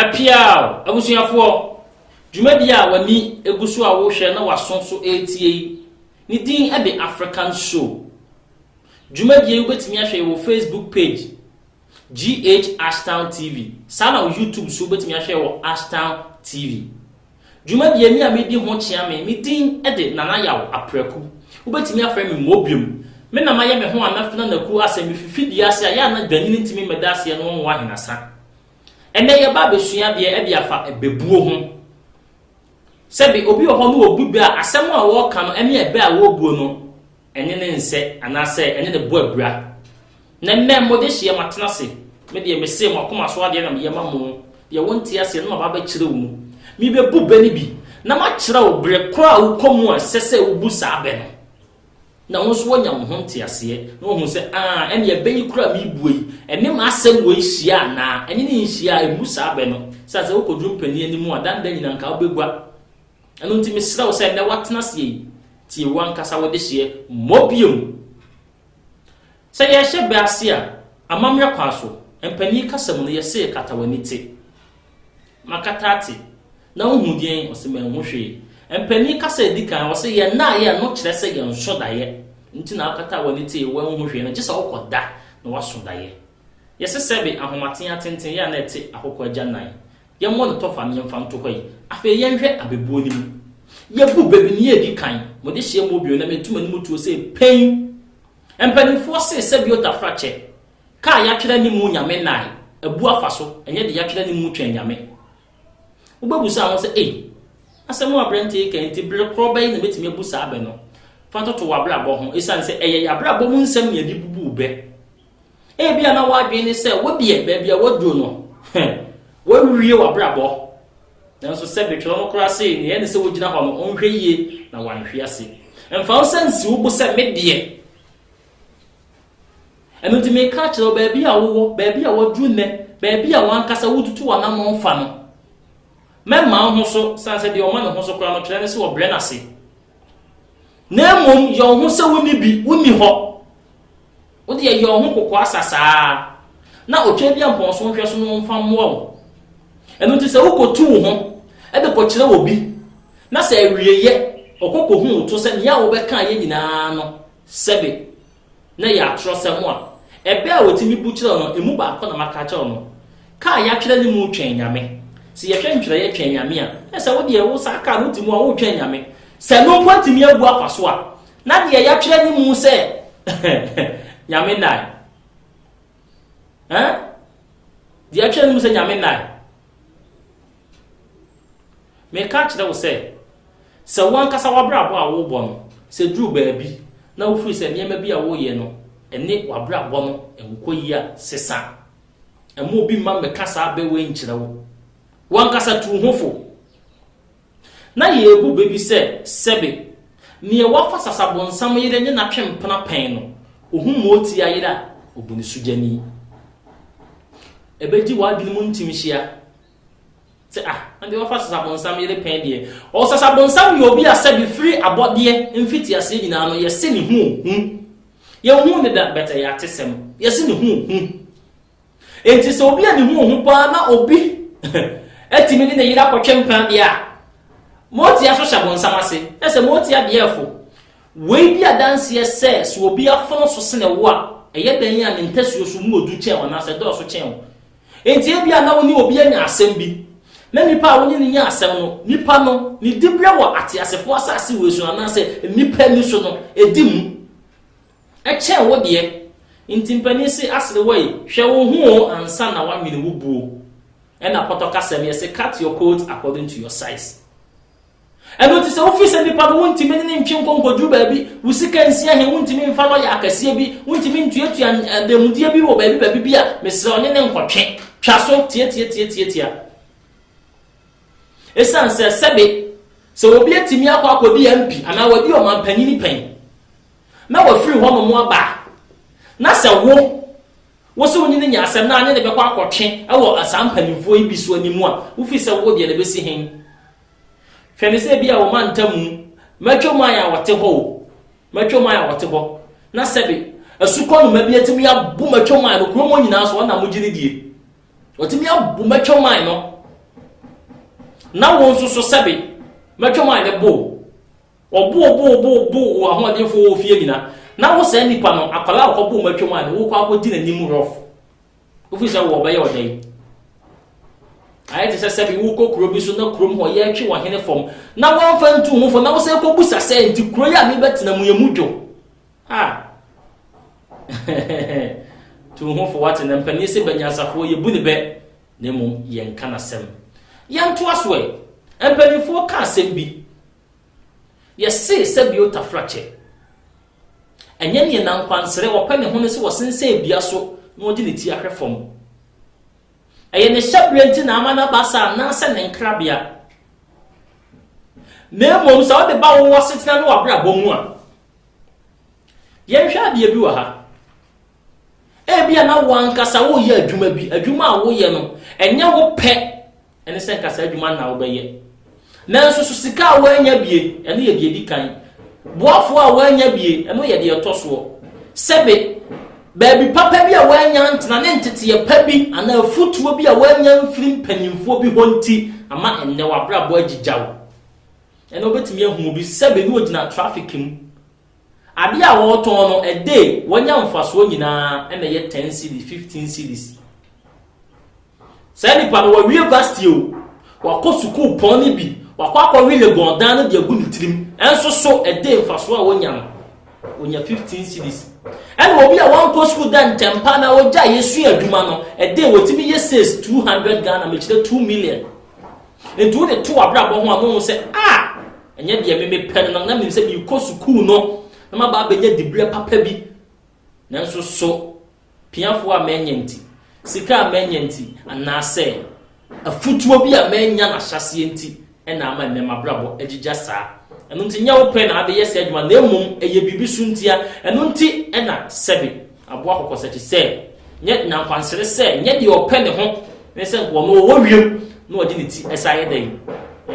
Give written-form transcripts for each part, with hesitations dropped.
Apia abusuafo dwumadi a wani egusu a wo hwe na wasonso etie ni din e be African Show. Dwumadi e betimi ahwe wo Facebook page GH Ashtown TV. Sana wo YouTube so betimi ahwe wo Ashtown TV. Dwumadi e mi a medi ho chia me din e de Nana Yaw Apraku. Wo betimi afre me mobium. Me na maye me ho anafina na ku asemi fifidi ase ya na dwanini ntimi medase no ho ahenasa. Ene ye ba besua de e dia fa bebuo ho. Sebi obi ho no obu bia asem a wo ka no ene ebe a wo buo no ene ne nse anase ene ne bo abura. Na mmemmo de hye matena se me de me se mo akoma so ade na me yema mo de wonti ase no ba ba kire wo mu. Mi be bu bani bi na ma kire wo bre kro a wo komu a sese wo bu sa abe no. Na wonso wonya mo honte ase na wo hu se ene ye beyi kra mi buoi ene ma asem wo hia na ene ne hia emu sa abe no sase wo kodrum pani animu adanda nyina nka obegwa eno ntimi sra wo se na watena se tie wankasa wo de hye mobium se ye hye be ase a amamre kwa so empani kasam no ye se katawanite makatati na wo hu dien o se man ho hwe empani kasa edikan wo se ye na ye no kire se ye nso daye nti na akata wanite wo hu hwe no gisa wo koda na waso daye ye se sebe ahomaten atenten ya na ete akokọ agya nan ye mo no tofa me mfa nto hoyi afa ye nhwe abebuo ni mu ye bu bebi ni edikan mo de hye mo bio na metuma ni mutuo se pen empani fo se sebe otafrache ka ya twere ni mu nyame nan abu afaso enye de ya twere ni mu twen nyame ubabusa won se asemu abrante kenti bre kroba yi na betimi abusa abe no fanto to wabra bo ho esan se eye ya bra bo mu nsem ya di bubu be bia na wadwe ni se wo bia ba bia wodro no wo wiye wabra bo na so se betro no kra se ni ene se wo gina ho no onhwe yie na wanhwe ase emfa wo sensi wo bu se medie eno ti me ka kire ba bia wo ba bia wodru ne ba bia wankasa wotutu wana mo mfa no memma ho so sanse de o ma no ho so kra no kire ne se wo bre na se na mom yo ho se woni bi woni ho wo de yo ho kokko asasa na otwa bia mpon so hwe so no mfa mo eno ti se wo kotu ho e de ko kire wo bi na se awieye okokko hu to se nya wo be kan ye nyina no sebe na ya tro se mo a ebe a wotimi bu kire no emu ba akọ na maka kire no ka ya kire ni mu twen nyame si ye hwe ntwere ye twen nyame a ese wo de wo sa ka no ti mu a wo twen nyame se no kwatimi agu afaso a na de ya twere ni mu se nyame nai de ya twere ni mu se nyame nai me ka kire wo se wankasa wabra bo a wo bo no se dru baabi na wo firi se niema bi a wo ye no ene wabra bo no enkoyi a sesa emo bi ma me kasa be we nkire wo wankasa tu hofo na ye ebu bebi se sebe ne wafa sasabonsam yire ne na twempena pen no ohun moti ayira obuni sujani ebeji wa bi mu ntimi hia se ande wafa sasabonsam yire pen de o sasabonsam yo bi asabi free abode mfiti ase nyina no ye se ne hu ye hu ne da beta ya tesem ye se ne hu enti se obi ani hu pa na obi etimi ne yira kwetwempa dia moti aso shabonsam ase ese moti abiefo we bi adanse ese so obi afono so sene wo a eye dan ya ne ntasuo so mu odu chen wana se do so chen enti e bia na woni obi anya asem bi na nipa woni ni nya asem no nipa no ni dibre wo ate asefo asase we so na se nipa ni so no edim e chen wo de enti mpani se asere wai hwe wo hu ansa na wa mini wo buo ena potoka sem ye se cut your coat according to your size. And what is office nipa no wonti me ne ntwe nkonkodru ba bi wusika nsia he wonti me mfa lo ya akase bi wonti me ntuatua demudie bi wo ba bi bia mesra one ne nkotwe twaso tie esan se sebe so obi atimi akodi MP ana wadi o man panyini pen na wa free ho mo aba na se wo so woni ne nya asem na anye ne be kwa akotwe ewo asampanifo ibi so animu a wo fi se wo de ne be si hen fenise bia wo mantamu matwoman ya wote ho na sebe asukọ no mabia timi ya bu matwoman no kromo nyina so na mogire die otimi abu matwoman no na won so sebe metwom an bo obo ahodenfo ofie nyina na wo se nipa no akwala akobo metwom an wo kwa akodi nanim rof ofisa wo be ye odan ayete sebe wo kokro bi so na krom ho ye twe wo hene fom na won fa ntu ho fo na wo se ko busa se nti kro ya me betina mu yemudwo tu ho fo wat na mpani se banyasafo ye bu ne be na mum yen kana sem yan to aswe mpani fo ka sem bi ye se bi otafrache enye ne na nkwansere wo pa ne ho ne se wo sense bia so na odi ne ti ahwe fom eye ne shabrenti na amana basa na se ne nkrabia na mum sa ode ba wo setina no abra bomu a yen hwa de bi wa ha ebia na wankasa wo ye adwuma a wo ye no enye wo pe ene se nkasa adwuma na wo be ye nanso so sika wo anya bie ene ye die dikan boafo a wo anya bie ene ye de toso sebe baby papa bi a wo anya ntena ne ntete ye pa bi ana afutuo bi a wo anya mfiri mpanimfo bi honti ama enne wa brabo agigawo ene obetimi ahu bi sebe ni ogina traffic mu ade a wo ton no a day wonya mfaso nyina ene ye 10 cedis 15 cedis sani pa no wa university o wa ko school pon bi wa kwa kwa wile gondan no de agu nitrim enso so a day mfaso a wonya onya 15 cedis ene obi a wan ko school dan tempa na oja yesu aduma no a day wotimi ye says 200 Ghana me chire 2 million entu de to abrabo ho a no se enye de me pen no na me se bi ko school no na ma ba benya dibre papa bi nanso so piafo a menyenti sika a menyenti anase afutuo bi a menya na hyase enti ena ama ne mabrabo agigya saa eno nti nya wo pen na ade yesi adwuma na emum eye bibi suntia eno nti ena sebe abo akokosachi se nye na kwansere se nye de open ne ho ne se nko no wo wiem na odi ne ti esa ye dai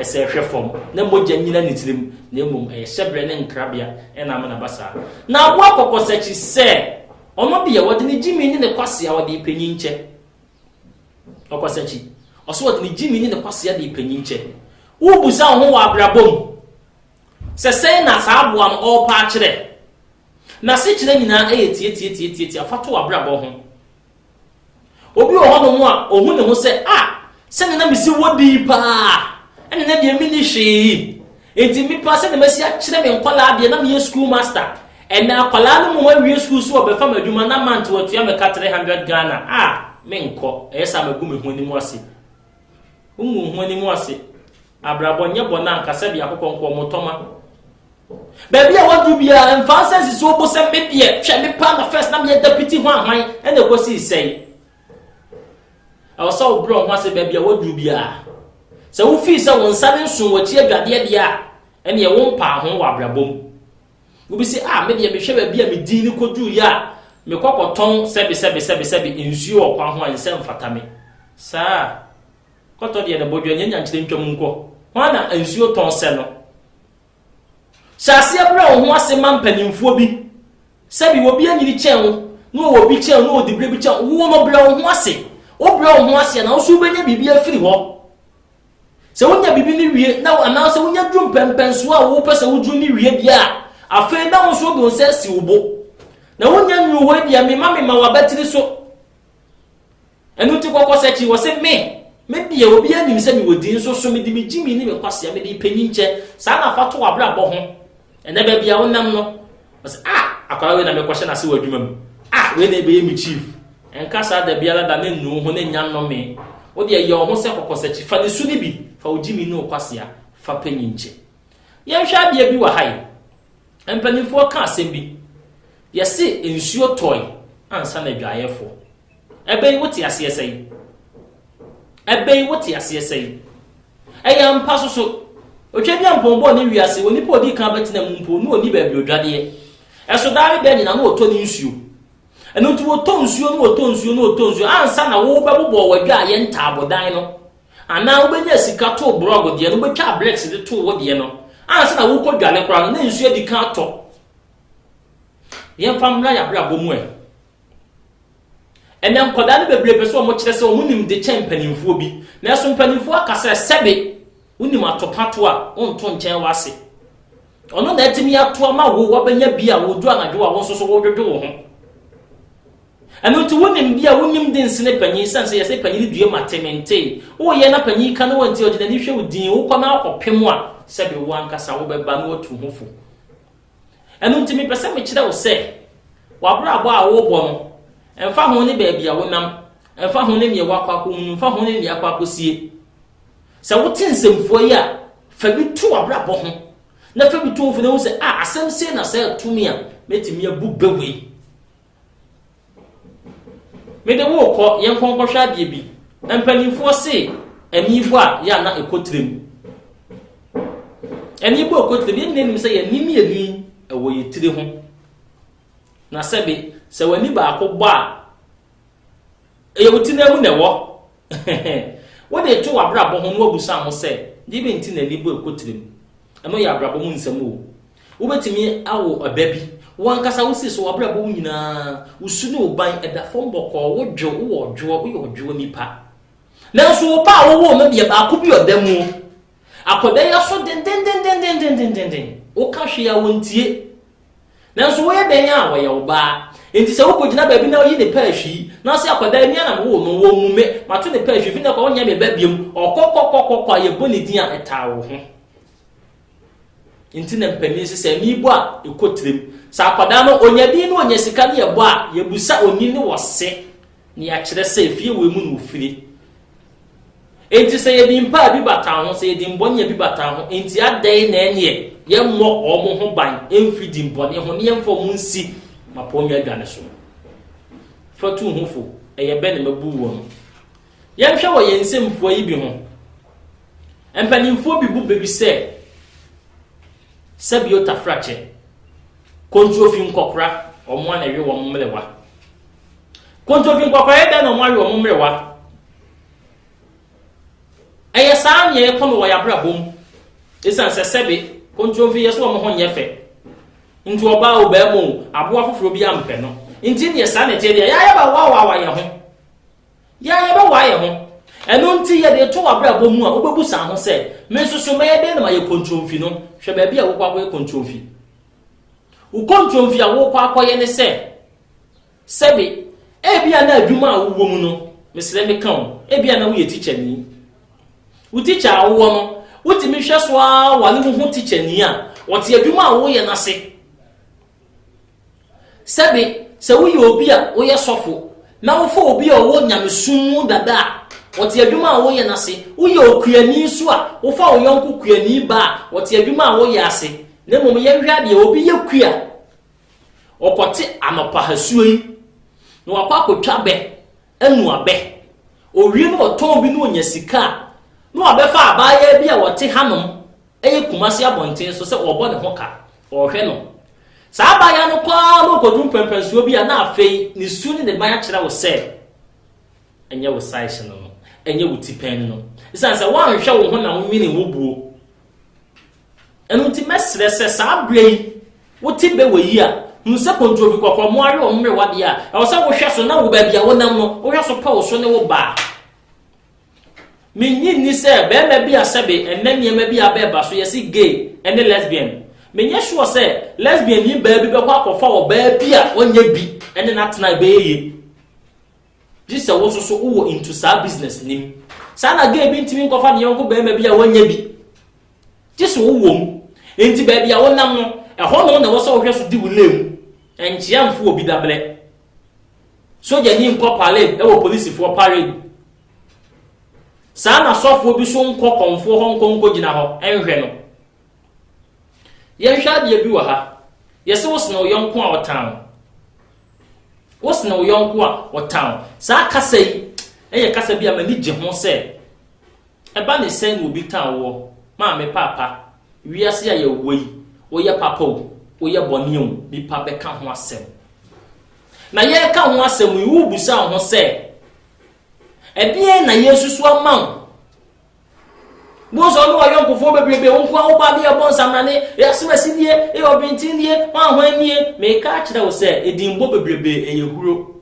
ese hwefom na mogya nyina nitirim na emum shebre ne nkrabia ena ama na basa na abo akokosachi se ono bia wodi ne jimi ni ne kwase a wodi penyi nche okosachi oso wodi ne jimi ni ne kwase a de penyi nche wo busa ho wa abrabom se na sa abo am all pa kire na se kire nyina tie afato wa abrabo ho obi wo ho no a ohun ne ho se se na misi wodi pa ene na de mi ni hwe enti mi pa se na masi a kire me nkola de na me school master ene akola no mo wa school so obefa madwuma na mant wo tua me ka 300 Ghana me nko esa magu me ho ni mu ase umu ho ni mu ase abrabo nye bona nkasa bia kokko motoma baby a wadu bia emphasis so bo se me bia hwe me pa na first na me deputy ho ahwan ene ko si sei awso bro ho ase baby a wadu bia se wo fi se won sabe nso wo chi adwade bia ene ye won pa ho wa abrabom wo bi se me bia me hwe baby a me din ni kodu ya me kokoton sebe insuo kwa ho ansem fatame sa koto de na bodwa nyanya nkyere ntwam nko wana ansuo ton se no Shasi abra ho ase man panimfo bi sabi wo bi anyiri chen no wo bi chen no di bre bi chen wo no bra ho ase o bra ho ase na wo so benya bibia afiri ho se wonya bibi ni wie na ana se wonya drum pempenso a wo pese wo drum ni wie bia afa na wo so do se si wo bo na wonya nyu ho bia me ma wa batiri so enu ti kokko se chi wo se me bia wo bia nim se mi wodi so me di mi jimi ni me kwase me di penyi nche sa na fato wa bra bo ho ene ba bia wonam no was akwara we na me kwase na se wadwuma mu we na be mi chief enka sa da bia la da ne nu ho ne nya no me wo de ye ho se kokko se chi fa ne su ni bi fa wo jimi no kwase a fa penyi nche ye hwa bia bi wa hai empanifo ka asem bi ye se ensuo toy ansa na dwaayefo ebe wo ti ase sei ebe wo ti ase sei eya mpa so otwe bia mpombo ne wiase woni po di kan betina mumpo no oni ba bi odwade eso dare be nyina no oto ni nsuo eno nti woto nsuo no woto nsuo ansa na wo bebobo wadwa ye ntabodan no ana wo benya sika to blog de no betwa breaks de to wo de no ansa na wo ko dwale kra no nsuo di kan to ye famra ya bra bomu enam koda ne bebre pese o mo kire se o munim de chen panimfo bi na so panimfo akasa sebe Unim atopato a onto nchen wase. Ono na etimi ato ama wo wabanya bia wo du anadwo a wonso so wo dwodwo wo ho. Anu nti wonim bia wonim den sene panyi sanse yese panyi due matemente. Wo ye na panyi ka no wanti odi na ni hwe wodin wo kwa na akopem a sebe wo ankasa wo beba na otu hofo. Anu nti me pese me kire wo se wabra abo a wo bo no emfa ho ne ba bia wonam emfa ho ne me wakwa emfa ho ne me akwa kosie. Se wo tinsemfo yi a fa bi tu wabra bo ho na fa bi tu wo ne se asem se na se tumi a metimi abu bewe. Me de wo ko yen konkosha de bi empanifo se anibo a ya na ekotrem anibo ekotrem yen nim se ya nimi ani ewo yetire ho na sebe se wani ba akobba a eyewutina mu ne wo wo de to wabrabo ho no abusa mo se di bi nti na anibo ekotrem eno ya abrabo mu nsam o wo betimi awo ababi wankasa wosi so wabrabo wo nyina usunu oban edafo mboko wo dwo wo dwo nipa nanso wo pa wo ma bia ba ko bi odamu akoda ya so den o ka hwe ya wontie nanso wo ye den a wo ye wo ba enti se wo kogina ba bi na yi ne pa ahwi na se akoda ni ana wo no wo mume mato ne pa ahwi fi na ko nya me ba biem okokokokokwa ye boni din a etawo ho enti na mpani se mi bo a ekotrem sa akoda no onyadi no onyesika ne ye bo a ye busa oni ne wose ne ya kire se fie we mu no firi enti se ye dimpa bi bata ho se ye dimbonye bi bata ho enti adai na enye ye mo omo ho ban emfi dimbonye ho ne ye mfo mu nsi maponye adwane so fatu hofo eye be ne mabu wo ye nhwe wo ye nsemfo yi bi ho empanimfo bi bu bebi se sabio tafrache kontrofi nkokra omo na ewe wo mmelewa kontrofi nkokra e da na omo awe wo mmelewa eye saa nye kono wo ya brabom esan se sebe kontrofi yeso wo ho nyefe nti oba oba mu abo afoforo bi ampe no nti ne saa na tie ya ba wa ye ho ya ba wa ye ho eno nti ye de to wa brabom mu a obebu sa ho se me soso me de na ma ye kontrofi no hwe ba bia wo kwa ye kontrofi wo kontrofi a wo kwa akoye ne se sebe e bia na adwuma a wo mu no mesle me kan e bia na wo ye teacher ni wo teacher awo no wotimi hwe so a wale mu ho teacher ni a wote adwuma a wo ye na se sebe se wo ye obi a wo ye sofo na wo fo obi a wo nyamesum dada wote adwuma a wo ye na se wo ye okuani so a wo fa wo yonko kuani ba wote adwuma a wo ye ase na mom ye hwa de obi ye kua okote amapa hasuyi no wakwa kotwa be anu abe owie no oton bi no onyasika no abefa abaya bi a wote hanom eye kumase abonten so se obo ne hoka ohwe no sa abaya no kwa no kodum pempensuo bi a na afei ni su ni ne baya kira wo se enye wo size no enye wo tipen no isan se wan hwe wo ho na wo mini wo buo enu ti mesre se sa abrei wo tibe wo yi a nse kontrofi kwakwa mo are o mre wade a wo se wo hwe so na wo ba bia wo nam no wo hwe so pa wo so ne wo ba menyi ni se be na bia sebe enani ma bia be ba so yesi gay and lesbian menye sure se lesbian ni ba bi be kwa kofa wo ba bia onye bi ene na tena be ye jise wo so wo into sa business nim sa na gay bi ntimi kofa ne yonko ba ma bia onye bi jise wo wom enti ba bia wo nam no eho no na wo so hwe so di wo lem enchia mfu obi dable soja ni nko parade e wo police for parade sa na sofo bi so nko konfo ho nko gina ho enhwe no ye hwa de bi wa ha yese wo sna oyonko a wotan wo sna oyonko a wotan sa kasa yi eye kasa bi amani je ho se e ba ne sen obi tan wo ma me papa wiase ya ye woi wo ye papa wo ye boni o bi pa be ka ho asem na ye ka ho asem yi wo busa ho se ebie na yesusu amam bozo no wa yonko fo bebrebe wonko a wo ba bia bon samane yasemasidie e obintinie wa ho anie me ka kire wo se edimbo bebrebe eyehuro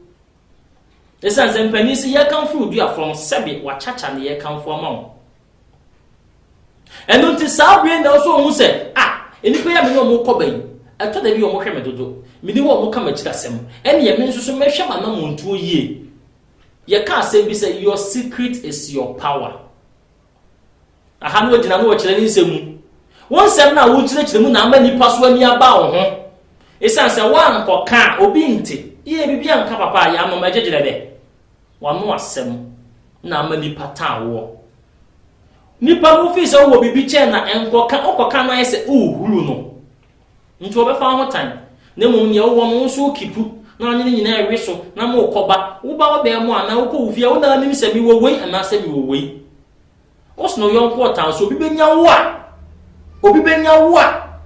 esan se mpani si ye kan fu du afrom sebe wa chacha ne ye kan fu amam eno nti saa brain na so hu se enipa ya me no mo koba yi eto da bi o mo hwe me dodo me ni wo mo ka ma kirasem ene ye me nso so mehwe ma na mo ntuo yie ye ka asem bi say your secret is your power aha no gina no wo kire ni nsemu won sem na wo kire mu na ama nipa so ani aba wo ho esan se wan ko ka obi nti ye bibia nka papa ya ama magegere de wa no asem na ama nipa ta wo nipa mo fi se wo bibi che na enkoka okoka na ese uhuru no nti obefa ho tan na mu ne wo mo so kipu na anye nyina ewe so na mo koba wo ba wo be mo ana wo ko ufia wo na nim se mi wo wei ana se mi wo wei osno yo important so obi benya wo a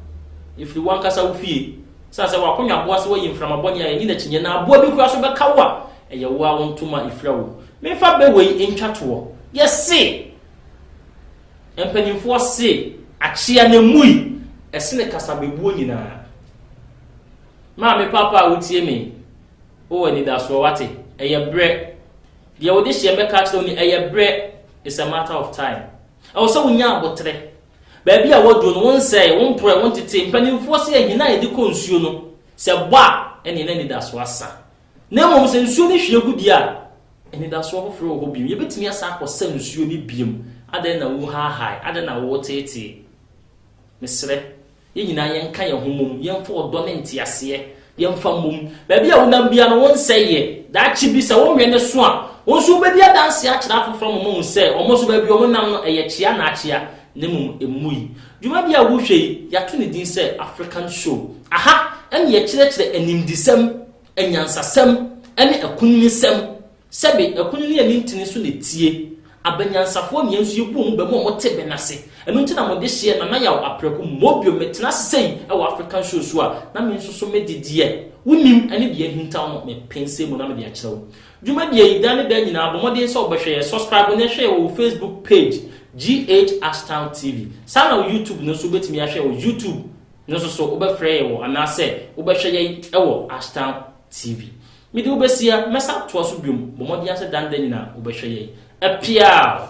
if you want kasa wo fie sasa wa konwa boa se wo yimframa boni ya ni na kinye na aboa bi kura so be ka wo a eye wo a wontuma ifra wo me fa be wei entwato yes empanimfo se achia na mui esene kasa bebuo nyina ma me papa wotie me o ani da so wate eye bre dia wo de hye me ka kire oni eye bre is a matter of time also wonya abotre ba bia wodo no won say won pro won tete empanimfo se nyina ye de konsuo no se ba ene na ni da so asa na mom se nsuo ni hwe gudi a ene da so foforo ho bi ye betimi asa akọ sa nsuo ni biem adan na wo ha adan na wo tete mesre ye nyina ye nka ye homom ye mfa odo ne ntiase ye mfa mom ba bia wonam bia no won say ye da chi bi se wo nwe ne so a won so be bia danse a kira foforo mom se omo so ba bia wo nam no eye chia na achia ne mum emui djuma bia wo hwei ya to ne din se African show aha en ye kire animdisem enyansasem ene akunisem sebe akunini ye ntini so ne tie abanyansafo ne enso yebum be mo te benase enu ntina mo de hye na ya apreko mobio metena sei e wo African show so a na me nso so medidie wonim ene de hinta no me pense mu na me de a kirewo djuma bia idane da nyina abomode so obehwe subscribe ne hwe wo Facebook page GH Ashtown TV sana wo YouTube no so betimi ahwe wo YouTube no so obefrɛ wo anase obehwe ye wo Ashtown TV mi de obesia mesa to so biom bomode ase danda nyina obehwe ye apia